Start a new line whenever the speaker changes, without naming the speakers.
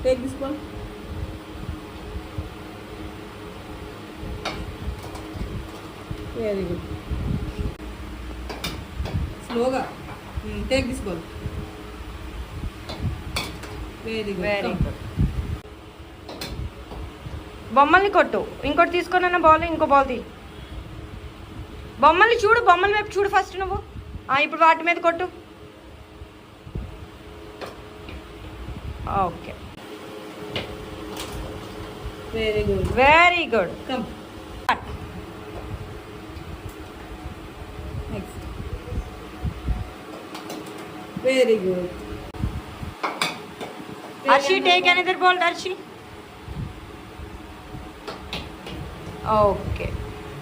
Take this ball. Very good. Slow. Take this ball. Very good.
Very good. బొమ్మల్ని కొట్టు. ఇంకోటి తీసుకున్న ball, ఇంకో బాల్ తీ. బొమ్మల్ని చూడు, బొమ్మల వైపు చూడు ఫస్ట్ నువ్వు. ఇప్పుడు వాటి మీద కొట్టు. Okay,
very good.
Very good.
Come next. Very good.
Arshi, take another ball, Arshi. Okay.